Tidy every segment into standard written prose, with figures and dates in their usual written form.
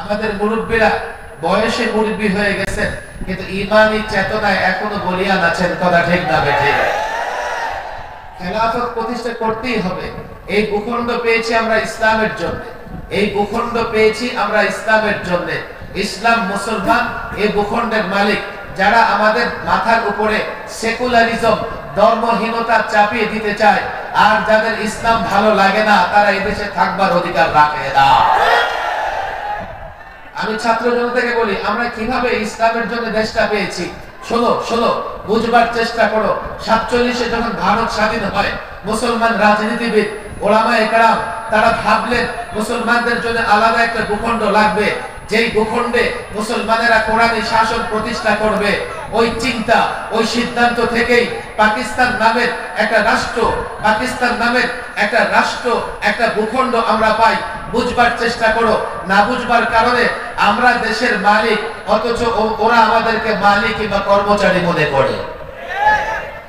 আমাদের মুরব্বীরা বয়সে মুরব্বী হয়ে গেছেন, কিন্তু ঈমানি চেতনায় এখনো বলিয়ান আছেন। কথা ঠিক না বেঠিক? খেলাফত প্রতিষ্ঠা করতেই হবে। এই ভূখণ্ড পেয়েছি আমরা ইসলামের জন্য, এই ভূখণ্ড পেয়েছি আমরা ইসলামের জন্য। ইসলাম, মুসলমান এই ভূখণ্ডের মালিক। যারা আমাদের মাথার উপরে সেকুলারিজম, ধর্মহীনতা চাপিয়ে দিতে চায়, আর যাদের ইসলাম ভালো লাগে না, তারা এদেশে থাকবার অধিকার রাখে না। আমি ছাত্র জনতাকে বলি, আমরা কিভাবে ইসলামের জন্য দেশটা পেয়েছি। শোনো, বুঝবার চেষ্টা করো। 47-এ যখন ভারত স্বাধীন হয়, মুসলমান রাজনীতিবিদ, ওলামায়ে কেরাম, তারা ভাবলেন মুসলমানদের জন্য আলাদা একটা ভূখণ্ড লাগবে, যেই ভূখণ্ডে মুসলমানেরা কোরআনী শাসন প্রতিষ্ঠা করবে। ওই চিন্তা, ওই সিদ্ধান্ত থেকেই পাকিস্তান নামের একটা রাষ্ট্র, একটা ভূখণ্ড আমরা পাই। বুঝবার চেষ্টা করো। না বুঝবার কারণে আমরা দেশের মালিক, অথচ ওরা আমাদেরকে মালিক কিংবা কর্মচারী মনে করে।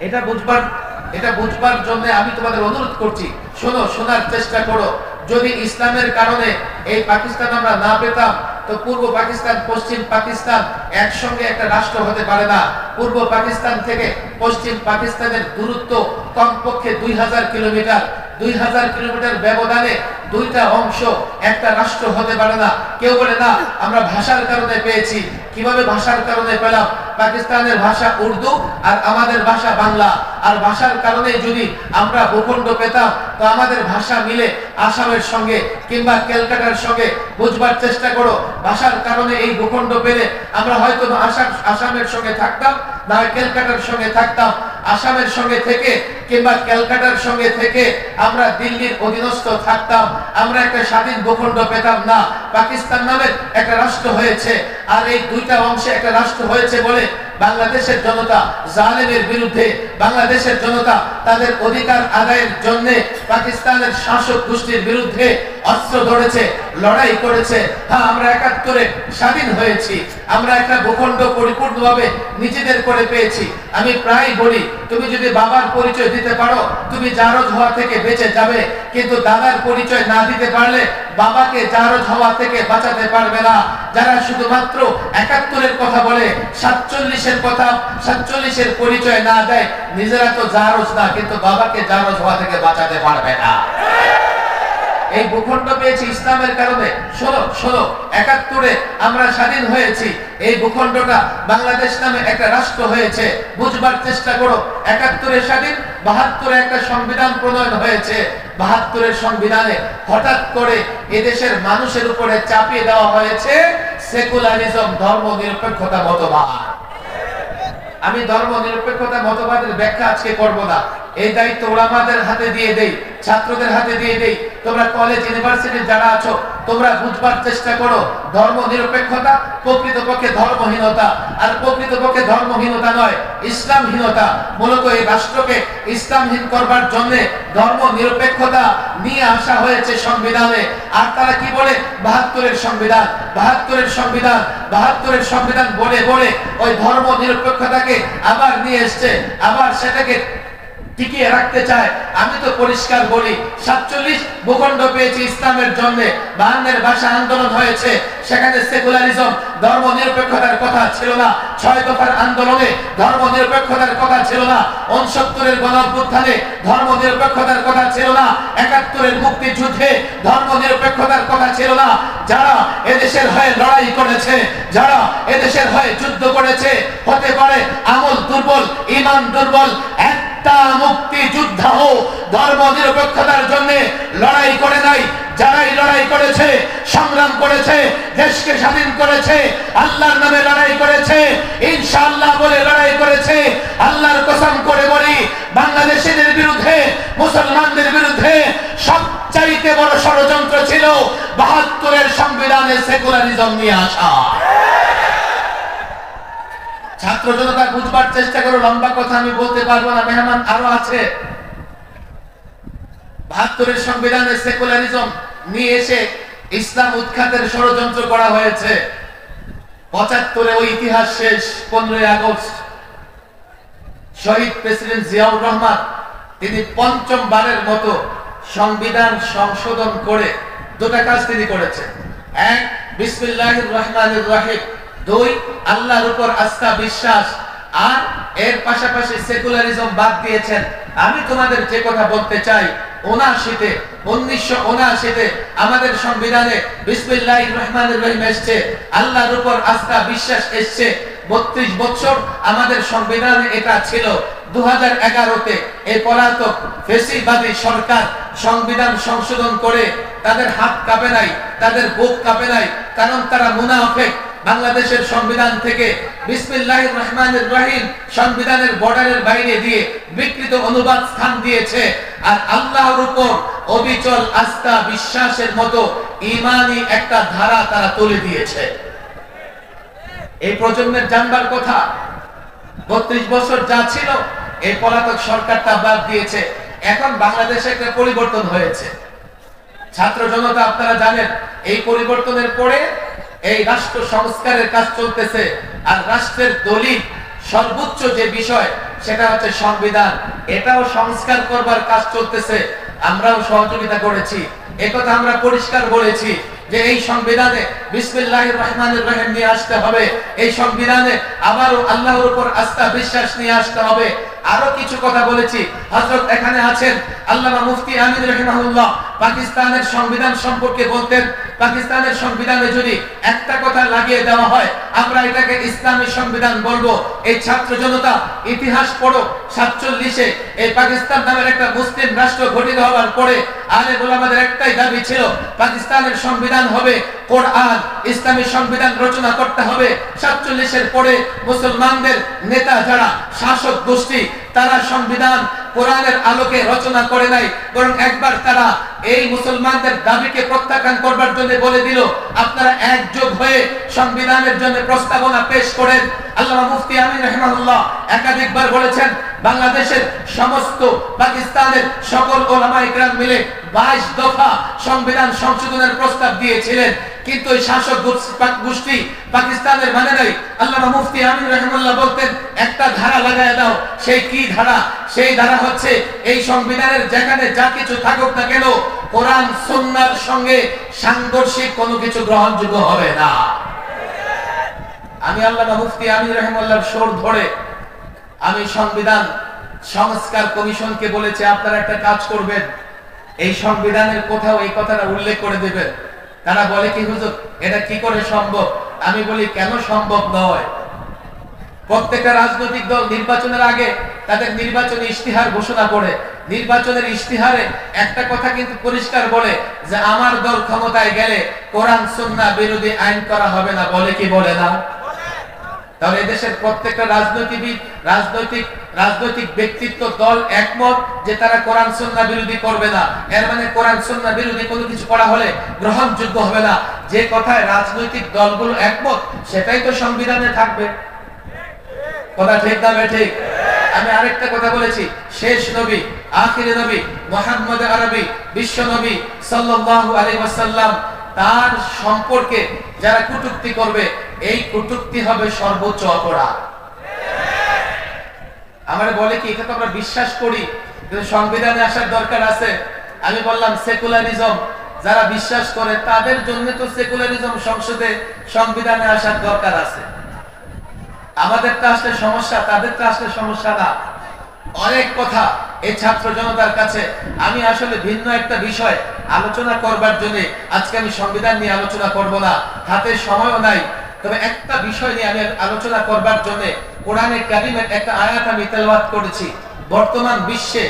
এটা বুঝবার জন্য আমি তোমাদের অনুরোধ করছি, শোনার চেষ্টা করো। যদি ইসলামের কারণে এই পাকিস্তান আমরা না পেতাম, তো পূর্ব পাকিস্তান, পশ্চিম পাকিস্তান একসঙ্গে একটা রাষ্ট্র হতে পারে না। পূর্ব পাকিস্তান থেকে পশ্চিম পাকিস্তানের দূরত্ব কমপক্ষে 2000 কিলোমিটার। 2000 কিলোমিটার ব্যবধানে দুইটা অংশ একটা রাষ্ট্র হতে পারে না। কেউ বলে না আমরা ভাষার কারণে পেয়েছি। কিভাবে ভাষার কারণে পেলাম? পাকিস্তানের ভাষা উর্দু আর আমাদের ভাষা বাংলা, আর ভাষার কারণে যদি আমরা ভূখণ্ড পেতাম, তো আমাদের ভাষা মিলে আসামের সঙ্গে কিংবা ক্যালকাটার সঙ্গে। বুঝবার চেষ্টা করো, ভাষার কারণে এই ভূখণ্ড পেলে আমরা হয়তো আসামের সঙ্গে থাকতাম, না ক্যালকাটার সঙ্গে থাকতাম। আসামের সঙ্গে থেকে কিংবা ক্যালকাটার সঙ্গে থেকে আমরা দিল্লির অধীনস্থ থাকতাম, আমরা একটা স্বাধীন ভূখণ্ড পেতাম না। পাকিস্তান নামের একটা রাষ্ট্র হয়েছে, আর এই দুইটা অংশে একটা রাষ্ট্র হয়েছে বলে বাংলাদেশের জনতা জালেমের বিরুদ্ধে, বাংলাদেশের জনতা তাদের অধিকার আদায়ের জন্য পাকিস্তানের শাসক গোষ্ঠীর বিরুদ্ধে অস্ত্র ধরেছে, লড়াই করেছে। হ্যাঁ, আমরা 71-এ স্বাধীন হয়েছি, আমরা একটা ভূখণ্ড পরিপূর্ণভাবে নিজেদের করে পেয়েছি। আমি প্রায় বলি, তুমি যদি বাবার পরিচয় দিতে পারো, তুমি জারজ হওয়া থেকে বেঁচে যাবে, কিন্তু দাদার পরিচয় না দিতে পারলে বাবাকে জারজ হওয়া থেকে বাঁচাতে পারবে না। যারা শুধুমাত্র 71-এর কথা বলে, 47-এর কথা, 47-এর পরিচয় না দেয়, নিজেরা তো জারজ না, কিন্তু বাবাকে জারজ হওয়া থেকে বাঁচাতে পারবে না। এই ভূখণ্ড পেয়েছি ইসলামের কারণে। শোনো, 71-এ আমরা স্বাধীন হয়েছি, এই ভূখণ্ডটা বাংলাদেশ নামে একটা রাষ্ট্র হয়েছে। বুঝবার চেষ্টা করো। 71-এ স্বাধীন, 72-এ একটা সংবিধান প্রণয়ন হয়েছে। 72-এর সংবিধানে হঠাৎ করে এদেশের মানুষের উপরে চাপিয়ে দেওয়া হয়েছে সেকুলারিজম, ধর্ম নিরপেক্ষতা মতবাদ। আমি ধর্ম নিরপেক্ষতা মতবাদের ব্যাখ্যা আজকে করব না, এই দায়িত্ব ওলামাদের হাতে দিয়ে দেই, ছাত্রদের হাতে দিয়ে দেই। তোমরা কলেজ, ইউনিভার্সিটি যারা আছো, তোমরা বুঝবার চেষ্টা করো। ধর্ম নিরপেক্ষতা প্রকৃতপক্ষে ধর্মহীনতা, আর প্রকৃতপক্ষে ধর্মহীনতা নয়, ইসলামহীনতা। মূলত এই রাষ্ট্রকে ইসলামহীন করবার জন্য ধর্ম নিরপেক্ষতা নিয়ে আসা হয়েছে সংবিধানে। আর তারা কি বলে? 72-এর সংবিধান, 72-এর সংবিধান, 72-এর সংবিধান বলে বলে ওই ধর্ম নিরপেক্ষতাকে আবার নিয়ে এসছে, আবার সেটাকে টিকিয়ে রাখতে চায়। আমি তো পরিষ্কার বলি, 47 ভূখণ্ড পেয়েছি ইসলামের জন্য। 52-এর ভাষা আন্দোলন হয়েছে, সেখানে সেকুলারিজম, ধর্ম নিরপেক্ষতার কথা ছিল না। 6 দফার আন্দোলনে ধর্ম নিরপেক্ষতার কথা ছিল না। 69-এর গণঅভ্যুত্থানে ধর্ম নিরপেক্ষতার কথা ছিল না। 71-এর মুক্তিযুদ্ধে ধর্ম নিরপেক্ষতার কথা ছিল না। যারা এদেশের হয়ে লড়াই করেছে, যারা এদেশের হয়ে যুদ্ধ করেছে, হতে পারে আমল দুর্বল, ঈমান দুর্বল, মুক্তিযোদ্ধাও ধর্ম নিরপেক্ষতার জন্য লড়াই করে নাই। যারাই লড়াই করেছে, সংগ্রাম করেছে, দেশকে স্বাধীন করেছে, আল্লাহর নামে লড়াই করেছে, ইনশাআল্লাহ বলে লড়াই করেছে। আল্লাহর কসম করে বলি, বাংলাদেশিদের বিরুদ্ধে, মুসলমানদের বিরুদ্ধে সবচাইতে বড় ষড়যন্ত্র ছিল 72-এর সংবিধানে সেকুলারিজম নিয়ে আসা। ছাত্র জনতা বুঝবার চেষ্টা করো। লম্বা কথা আমি বলতে পারবো না, মেহমান আরো আছে। 72-এর সংবিধানে সেকুলারিজম নিয়ে এসে ইসলাম উৎখাতের ষড়যন্ত্র করা হয়েছে। 75-এ ওই ইতিহাস শেষ। 15ই আগস্ট শহীদ প্রেসিডেন্ট জিয়াউর রহমান, তিনি পঞ্চমবারের মতো সংবিধান সংশোধন করে দুটা কাজ তিনি করেছেন। এক, বিসমিল্লাহির রহমানির রহিম। 2 আল্লাহর উপর আস্থা বিশ্বাস। আর এর পাশাপাশি সেকুলারিজম বাদ দিয়েছেন। আমি তোমাদের যে কথা বলতে চাই, 1979-তে আমাদের সংবিধানে বিসমিল্লাহির রহমানির রহিম এসেছে, আল্লাহর উপর আস্থা বিশ্বাস এসেছে। 32 বছর আমাদের সংবিধানে এটা ছিল। 2011-তে এই পলাতক ফ্যাসিবাদী সরকার সংবিধান সংশোধন করে তাদের হাত কাঁপে নাই, তাদের বুক কাঁপে নাই, কারণ তারা মুনাফিক। বাংলাদেশের সংবিধান থেকে বিসমিল্লাহির রহমানির রহিম সংবিধানের বর্ডারের বাইরে দিয়ে বিকৃত অনুবাদ স্থান দিয়েছে। আর আল্লাহর উপর অবিচল আস্থা বিশ্বাসের মতো ঈমানি একটা ধারা তারা তুলে দিয়েছে। এই প্রজন্মের জানবার কথা, 32 বছর যা ছিল এই পলাতক সরকারটা বাদ দিয়েছে। এখন বাংলাদেশে একটা পরিবর্তন হয়েছে। ছাত্র জনতা আপনারা জানেন, এই পরিবর্তনের পরে এই রাষ্ট্র সংস্কারের কাজ চলতেছে। আর রাষ্ট্রের দলিল সর্বোচ্চ যে বিষয় সেটা হচ্ছে সংবিধান, এটাও সংস্কার করবার কাজ চলতেছে। আমরাও সহযোগিতা করেছি, একথা আমরা পরিষ্কার বলেছি যে এই সংবিধানে বিসমিল্লাহির রহমানির রহিম নিয়ে আসতে হবে, এই সংবিধানে আবারও আল্লাহর উপর আস্থা বিশ্বাস নিয়ে আসতে হবে। আরো কিছু কথা বলেছি। হযরত এখানে আছেন আল্লামা মুফতি আমিন রাহিমাহুল্লাহ, পাকিস্তানের সংবিধান সম্পর্কে বলতেন, পাকিস্তানের সংবিধানে যদি একটা কথা লাগিয়ে দেওয়া হয় আমরা এটাকে ইসলামী সংবিধান বলবো। এই ছাত্র জনতা ইতিহাস পড়ো, 47-এ এই পাকিস্তান নামের একটা মুসলিম রাষ্ট্র গঠিত হওয়ার পরে আলেম ওলামাদের একটাই দাবি ছিল, পাকিস্তানের সংবিধান হবে কোরআন, ইসলামী সংবিধান রচনা করতে হবে। 47-এর পরে মুসলমানদের নেতা যারা শাসক গোষ্ঠী, তারা সংবিধান কোরআনের আলোকে রচনা করে নাই, বরং একবার তারা এই মুসলমানদের দাবিকে প্রত্যাখ্যান করবার জন্য বলে দিল, আপনারা একযোগ হয়ে সংবিধানের জন্য প্রস্তাবনা পেশ করেন। আল্লামা মুফতি আমিন রাহিমাহুল্লাহ একাধিকবার বলেছেন, বাংলাদেশের সমস্ত পাকিস্তানের সকল ওলামায়ে কেরাম মিলে 22 দফা সংবিধান সংশোধনের প্রস্তাব দিয়েছিলেন, কিন্তু এই শাসক গোষ্ঠী পাকিস্তানের মানে নাই। আল্লামা মুফতি আমিন রাহিমাহুল্লাহ বলতেন, একটা ধারা লাগায় দাও। সেই কি ধারা? সেই ধারা হচ্ছে এই সংবিধানের যেখানে যা কিছু থাকুক না কেন কোরআন সুন্নাহর সঙ্গে সাংঘর্ষিক কোনো কিছু গ্রহণযোগ্য হবে না। আমি আল্লামা মুফতি আমিন রাহিমাহুল্লাহর সুর ধরে আমি সংবিধান সংস্কার কমিশনকে বলেছি, আপনারা একটা কাজ করবেন, এই সংবিধানের কোথাও এই কথাটা উল্লেখ করে দেবেন। তারা বলে কি হুজুর এটা কি করে সম্ভব? আমি বলি কেন সম্ভব নয়? প্রত্যেকটা রাজনৈতিক দল নির্বাচনের আগে তাদের নির্বাচনী ইশতিহার ঘোষণা করে, নির্বাচনের ইশতিহারে একটা কথা কিন্তু পরিষ্কার বলে যে আমার দল ক্ষমতায় গেলে কোরআন সুন্নাহ বিরোধী আইন করা হবে না। বলে কি বলে না? তাহলে দেশের প্রত্যেকটা রাজনৈতিক ব্যক্তিত্ব দল একমত যে তারা কোরআন সুন্নাহ বিরোধী করবে না। এর মানে কোরআন সুন্নাহ বিরোধী কোনো কিছু করা হলে গ্রহণযোগ্য হবে না। যে কথায় রাজনৈতিক দলগুলো একমত সেটাই তো সংবিধানে থাকবে। কথা ঠিক না ঠিক? আমি আরেকটা কথা বলেছি, শেষ নবী আখির নবী মুহাম্মদ আরবি বিশ্ব নবী সাল্লাল্লাহু আলাইহি ওয়াসাল্লাম, তার সম্পর্কে যারা কটূক্তি করবে এই কটূক্তি হবে সর্বোচ্চ অপরাধ। আমরা বলে কি এটা তো আমরা বিশ্বাস করি, কিন্তু সংবিধানে আসার দরকার আছে। আমি বললাম সেকুলারিজম যারা বিশ্বাস করে তাদের জন্য তো সেকুলারিজম সংসদে সংবিধানে আসার দরকার আছে। আমাদের তো আসলে সমস্যা, তাদের তো আসলে সমস্যা না। অনেক কথা এই ছাত্র জনতার কাছে আমি আসলে ভিন্ন একটা বিষয় আলোচনা করবার জন্য আজকে আমি সংবিধান নিয়ে আলোচনা করব না, হাতে সময়ও নাই। তবে একটা বিষয় নিয়ে আমি আলোচনা করবার জন্য কোরআনে কারিমের একটা আয়াত আমি তেলাওয়াত করেছি। বর্তমান বিশ্বে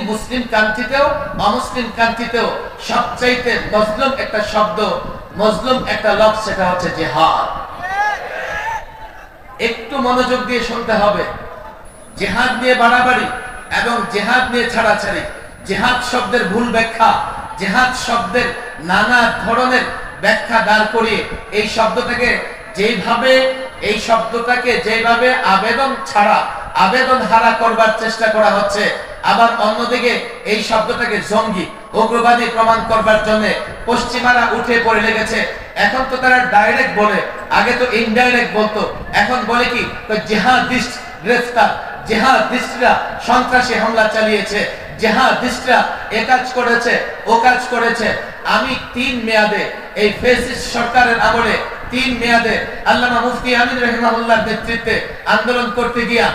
মুসলিম কান্ট্রিতেও অমুসলিম কান্ট্রিতেও সবচাইতে মজলুম একটা শব্দ, মজলুম একটা লফজ, সেটা হচ্ছে জিহাদ। একটু মনোযোগ দিয়ে শুনতে হবে। জিহাদ নিয়ে বাড়াবাড়ি এবং জিহাদ নিয়ে ছাড়াছাড়ি, জিহাদ শব্দের ভুল ব্যাখ্যা, জিহাদ শব্দের নানা ধরনের ব্যাখ্যা দাঁড় করিয়ে এই শব্দটাকে যেভাবে আবেদন ছাড়া আবেদন হারা করবার চেষ্টা করা হচ্ছে, আবার অন্যদিকে এই শব্দটাকে জঙ্গি উগ্রবাদী প্রমাণ করবার জন্য পশ্চিমারা উঠে পড়ে লেগেছে। এখন তো তারা ডাইরেক্ট বলে, আগে তো ইনডাইরেক্ট বলতো। এখন বলে কি জিহাদিস্ট গ্রেফতার, জিহাদিস্টরা সন্ত্রাসী হামলা চালিয়েছে, জিহাদিস্টরা এ কাজ করেছে, ও কাজ করেছে। আমি 3 মেয়াদে এই ফ্যাসিস্ট সরকারের আমলে 3 মেয়াদে আল্লামা মুফতি আমিন রাহিমাহুল্লাহর নেতৃত্বে আন্দোলন করতে গিয়া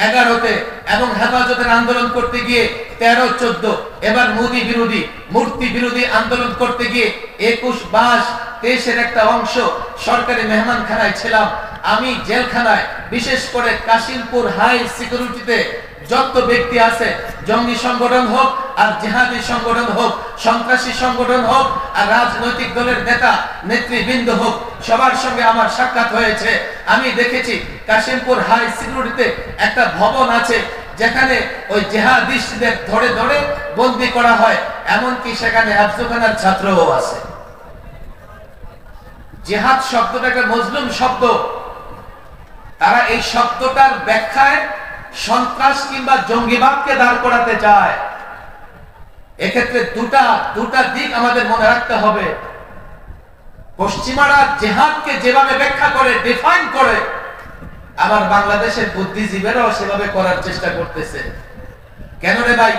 11তে এবং হেফাজতের আন্দোলন করতে গিয়ে 13-14, এবার মোদি বিরোধী মূর্তি বিরোধী আন্দোলন করতে গিয়ে 21-22-23-এর একটা অংশ সরকারি মেহমানখানায় ছিলাম। আমি জেলখানায়, বিশেষ করে কাশিমপুর হাই সিকিউরিটিতে যত ব্যক্তি আছে, জঙ্গি সংগঠন হোক আর জিহাদি সংগঠন হোক, সন্ত্রাসী সংগঠন হোক আর রাজনৈতিক দলের নেতা নেতৃবৃন্দ হোক, সবার সঙ্গে আমার সাক্ষাৎ হয়েছে। আমি দেখেছি কাশিমপুর হাই সিকিউরিটিতে একটা ভবন আছে যেখানে ওই জিহাদিস্টদের ধরে ধরে বন্দী করা হয়, এমনকি সেখানে আফজুখানার ছাত্রও আছে। জিহাদ শব্দটা একটা মজলুম শব্দ। তারা এই শব্দটার ব্যাখ্যায় সন্ত্রাস কিংবা জঙ্গিবাদকে দাঁড় করাতে চায়। এক্ষেত্রে দুটা দিক আমাদের মনে রাখতে হবে। পশ্চিমারা জিহাদকে যেভাবে ব্যাখ্যা করে, ডিফাইন করে, আমার বাংলাদেশের বুদ্ধিজীবীরাও সেভাবে করার চেষ্টা করতেছে। কেন রে ভাই?